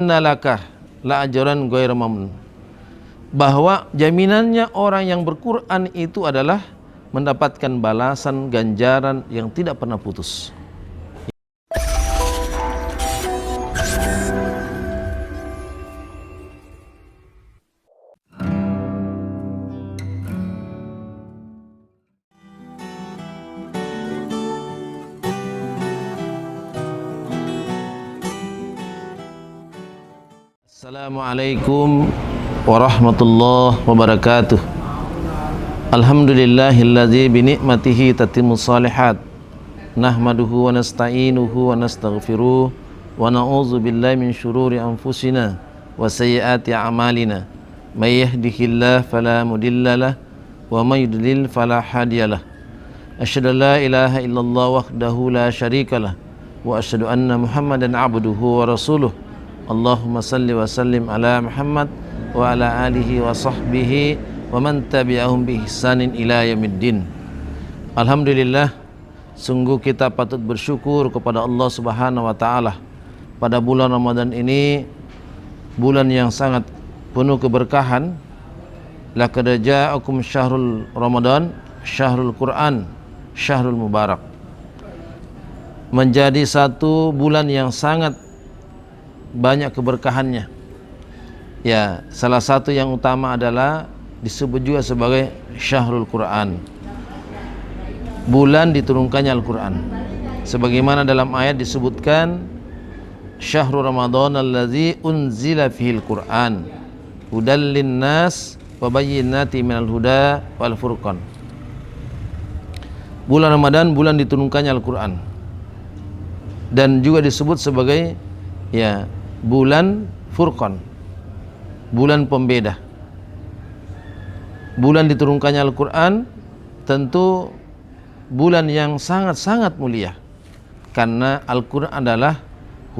innalaka la ajran ghairu mamnun, bahwa jaminannya orang yang berquran itu adalah mendapatkan balasan ganjaran yang tidak pernah putus. Assalamualaikum warahmatullahi wabarakatuh. Alhamdulillahilladzi binikmatihi tatimmus shalihat. Nahmaduhu wa nasta'inuhu wa nastaghfiruh wa na'udzu billahi min syururi anfusina wa sayyiati a'malina. May yahdihillahu fala mudhillalah wa may yudlil fala hadiyalah. Asyhadu an la ilaha illallah wahdahu la syarikalah wa asyhadu anna Muhammadan abduhu wa rasuluh. Allahumma salli wa sallim ala Muhammad wa ala alihi wa sahbihi wa man tabi'ahum bi ihsanin ila yaumiddin. Alhamdulillah, sungguh kita patut bersyukur kepada Allah Subhanahu wa taala pada bulan Ramadan ini, bulan yang sangat penuh keberkahan. Laqad ja'akum syahrul Ramadan, syahrul Quran, syahrul mubarak. Menjadi satu bulan yang sangat banyak keberkahannya. Ya, salah satu yang utama adalah disebut juga sebagai syahrul Quran, bulan diturunkannya Al-Quran. Sebagaimana dalam ayat disebutkan, syahrul Ramadan allazi unzila fihil Quran hudal linnas wa bayyinati minal huda wal furqan. Bulan Ramadan, bulan diturunkannya Al-Quran, dan juga disebut sebagai bulan Furqan, bulan pembeda. Bulan diturunkannya Al-Quran tentu bulan yang sangat-sangat mulia, karena Al-Quran adalah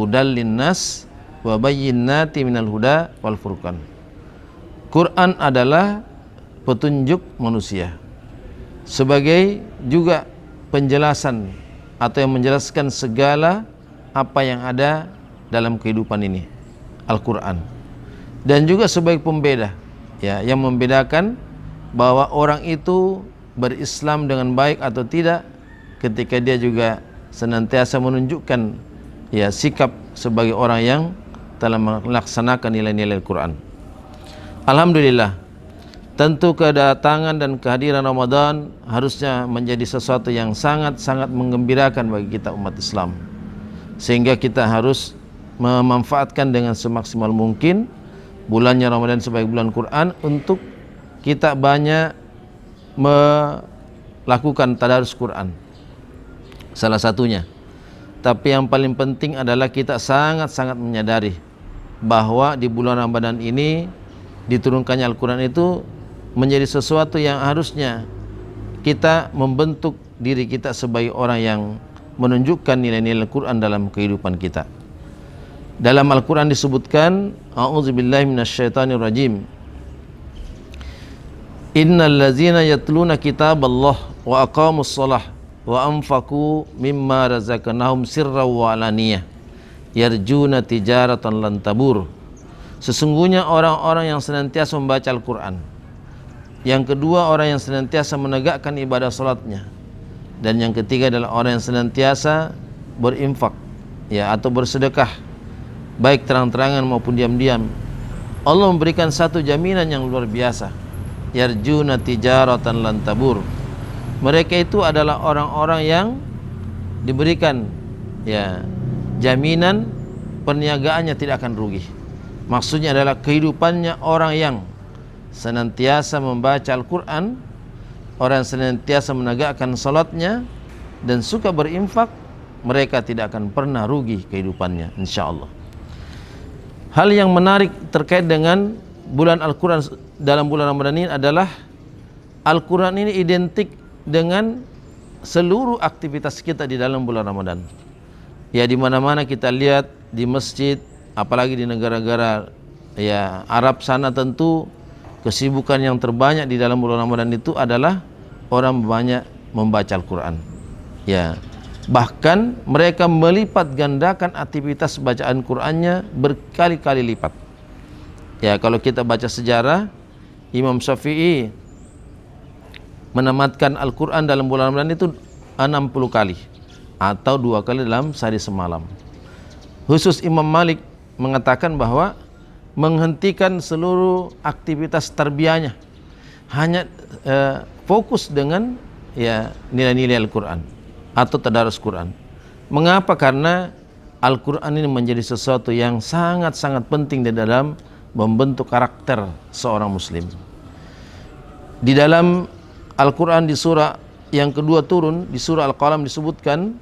hudal linnas wa bayyinati minal huda wal furqan. Quran adalah petunjuk manusia, sebagai juga penjelasan atau yang menjelaskan segala apa yang ada dalam kehidupan ini, Al-Quran. Dan juga sebagai pembeda, yang membedakan bahwa orang itu berislam dengan baik atau tidak, ketika dia juga senantiasa menunjukkan sikap sebagai orang yang telah melaksanakan nilai-nilai Al-Quran. Alhamdulillah, tentu kedatangan dan kehadiran Ramadan harusnya menjadi sesuatu yang sangat-sangat menggembirakan bagi kita umat Islam, sehingga kita harus memanfaatkan dengan semaksimal mungkin bulannya Ramadan sebagai bulan Quran untuk kita banyak melakukan tadarus Quran, salah satunya. Tapi yang paling penting adalah kita sangat-sangat menyadari bahwa di bulan Ramadan ini diturunkannya Al-Quran itu menjadi sesuatu yang harusnya kita membentuk diri kita sebagai orang yang menunjukkan nilai-nilai Al-Quran dalam kehidupan kita. Dalam Al-Quran disebutkan, a'udzubillahi minasyaitonir rajim, innal ladzina yatluna kitaballah wa aqamus shalah wa anfaqu mimma razaqnahum sirran wa alaniyah yarjuna tijaratan lan tabur. Sesungguhnya orang-orang yang senantiasa membaca Al-Quran, yang kedua orang yang senantiasa menegakkan ibadah salatnya, dan yang ketiga adalah orang yang senantiasa berinfak atau bersedekah, baik terang-terangan maupun diam-diam. Allah memberikan satu jaminan yang luar biasa, yarjuna tijaratan lan tabur. Mereka itu adalah orang-orang yang diberikan jaminan perniagaannya tidak akan rugi. Maksudnya adalah kehidupannya orang yang senantiasa membaca Al-Quran, orang yang senantiasa menegakkan salatnya dan suka berinfak, mereka tidak akan pernah rugi kehidupannya, insyaallah. Hal yang menarik terkait dengan bulan Al-Quran dalam bulan Ramadan ini adalah Al-Quran ini identik dengan seluruh aktivitas kita di dalam bulan Ramadan. Di mana-mana kita lihat di masjid, apalagi di negara-negara Arab sana, tentu kesibukan yang terbanyak di dalam bulan Ramadan itu adalah orang banyak membaca Al-Quran. Bahkan mereka melipat gandakan aktivitas bacaan Qur'annya berkali-kali lipat. Ya, kalau kita baca sejarah, Imam Syafi'i menamatkan Al-Quran dalam bulan Ramadan itu 60 kali atau 2 kali dalam sehari semalam. Khusus Imam Malik mengatakan bahwa menghentikan seluruh aktivitas tarbiyahnya, hanya fokus dengan ya nilai-nilai Al-Quran atau tadarus Quran. Mengapa? Karena Al-Quran ini menjadi sesuatu yang sangat-sangat penting di dalam membentuk karakter seorang muslim. Di dalam Al-Quran di surah yang kedua turun, di surah Al-Qalam disebutkan,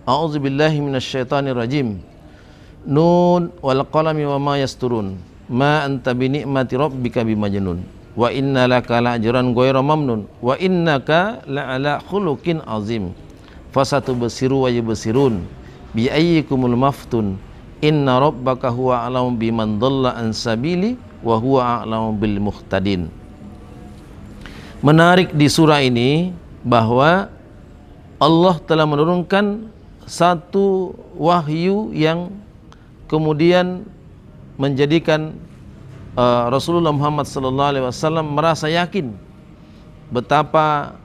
A'udzubillahi minasyaitonirrajim. Nun wal qalami wa ma yasturun. Ma anta bi ni'mati rabbika bimajnun. Wa inna laka la'ajran ghayra mamnun. Wa innaka la'ala khuluqin azim. Fasatubsiru wa yubsirun. Bi ayyikumul maftun. Inna rabbaka huwa a'lamu biman dhalla an sabili wa huwa a'lamu bil muhtadin. Menarik di surah ini bahwa Allah telah menurunkan satu wahyu yang kemudian menjadikan Rasulullah Muhammad SAW merasa yakin betapa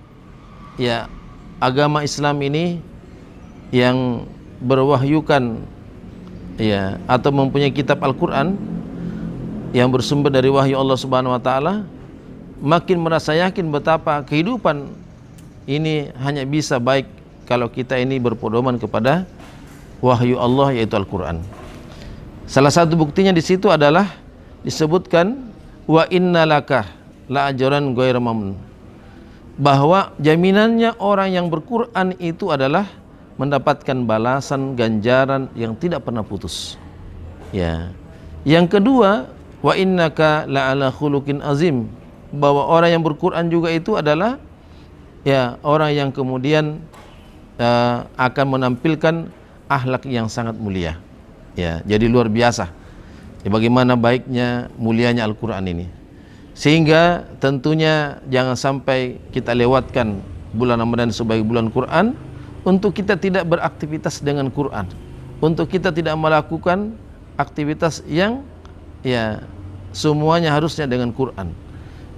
ya agama Islam ini yang berwahyukan ya atau mempunyai kitab Al-Quran yang bersumber dari wahyu Allah Subhanahu wa taala, makin merasa yakin betapa kehidupan ini hanya bisa baik kalau kita ini berpedoman kepada wahyu Allah, yaitu Al-Quran. Salah satu buktinya di situ adalah disebutkan wa innalaka la ajran ghairu mamnun, bahwa jaminannya orang yang berquran itu adalah mendapatkan balasan ganjaran yang tidak pernah putus. Ya. Yang kedua, wa innaka la ala khuluqin azim, bahwa orang yang berquran juga itu adalah ya orang yang kemudian akan menampilkan akhlak yang sangat mulia. Ya, jadi luar biasa. Ya, bagaimana baiknya, mulianya Al-Quran ini. Sehingga tentunya jangan sampai kita lewatkan bulan Ramadan sebagai bulan Quran untuk kita tidak beraktivitas dengan Quran, untuk kita tidak melakukan aktivitas yang ya semuanya harusnya dengan Quran.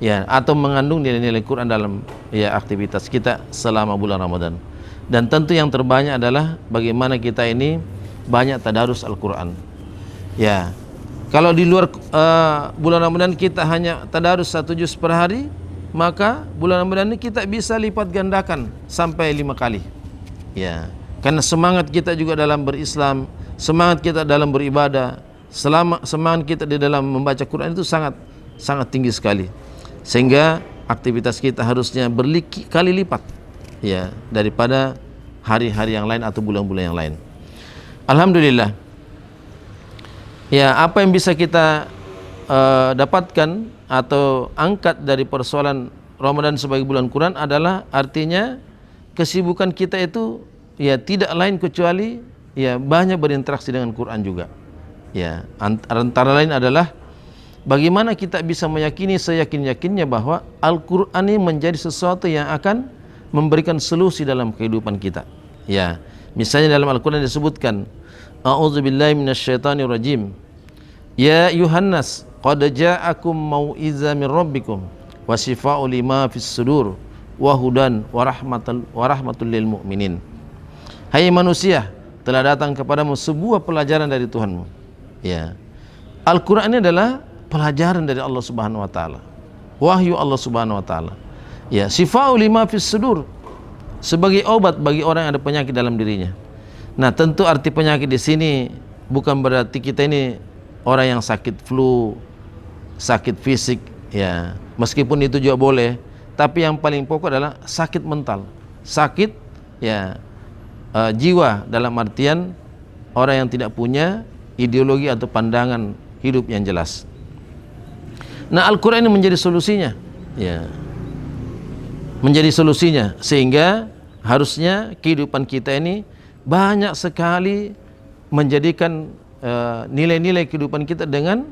Ya, atau mengandung nilai-nilai Quran dalam ya aktivitas kita selama bulan Ramadan. Dan tentu yang terbanyak adalah bagaimana kita ini banyak tadarus Al-Quran. Ya, kalau di luar bulan Ramadan kita hanya tadarus 1 juz per hari, maka bulan Ramadan ini kita bisa lipat gandakan sampai 5 kali. Ya, karena semangat kita juga dalam berislam, semangat kita dalam beribadah, semangat kita di dalam membaca Quran itu sangat tinggi sekali. Sehingga aktivitas kita harusnya berkali lipat ya daripada hari-hari yang lain atau bulan-bulan yang lain. Alhamdulillah. Ya, apa yang bisa kita dapatkan atau angkat dari persoalan Ramadan sebagai bulan Quran adalah artinya kesibukan kita itu ya tidak lain kecuali ya banyak berinteraksi dengan Quran juga. Ya, antara lain adalah bagaimana kita bisa meyakini seyakin-yakinnya bahwa Al-Quran ini menjadi sesuatu yang akan memberikan solusi dalam kehidupan kita. Ya, misalnya dalam Al-Quran disebutkan, A'udzubillahi minasyaitonirrajim. Ya Yuhannas, qad ja'akum mau'izah min rabbikum wa shifa'u lima fis sudur wa hudan wa rahmatul lil mu'minin. Hai manusia, telah datang kepadamu sebuah pelajaran dari Tuhanmu. Ya. Al-Quran ini adalah pelajaran dari Allah Subhanahu wa taala. Wahyu Allah Subhanahu wa taala. Ya, shifa'u lima fis sudur, sebagai obat bagi orang yang ada penyakit dalam dirinya. Nah, tentu arti penyakit di sini bukan berarti kita ini orang yang sakit flu, sakit fisik, ya. Meskipun itu juga boleh, tapi yang paling pokok adalah sakit mental, sakit ya jiwa, dalam artian orang yang tidak punya ideologi atau pandangan hidup yang jelas. Nah, Al-Quran ini menjadi solusinya, ya, menjadi solusinya, sehingga harusnya kehidupan kita ini banyak sekali menjadikan nilai-nilai kehidupan kita dengan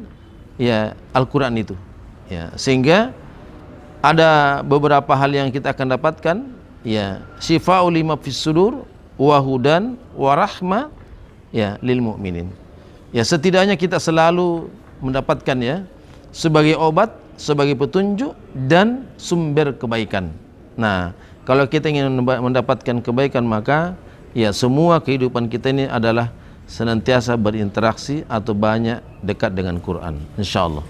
ya Al-Quran itu, ya, sehingga ada beberapa hal yang kita akan dapatkan, ya, syifa'u lima fis sudur, wa hudan wa rahmah ya lil mu'minin. Ya, setidaknya kita selalu mendapatkan ya sebagai obat, sebagai petunjuk dan sumber kebaikan. Nah, kalau kita ingin mendapatkan kebaikan, maka ya semua kehidupan kita ini adalah senantiasa berinteraksi atau banyak dekat dengan Quran, insyaallah.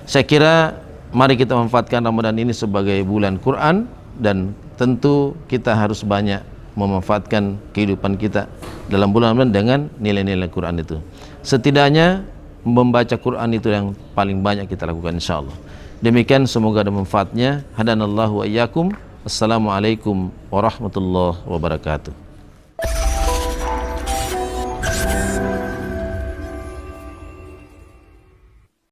Saya kira mari kita manfaatkan Ramadan ini sebagai bulan Quran, dan tentu kita harus banyak memanfaatkan kehidupan kita dalam bulan Ramadan dengan nilai-nilai Quran itu. Setidaknya membaca Quran itu yang paling banyak kita lakukan, insyaallah. Demikian, semoga ada manfaatnya. Hadanallahu wa iyyakum. Assalamualaikum warahmatullahi wabarakatuh.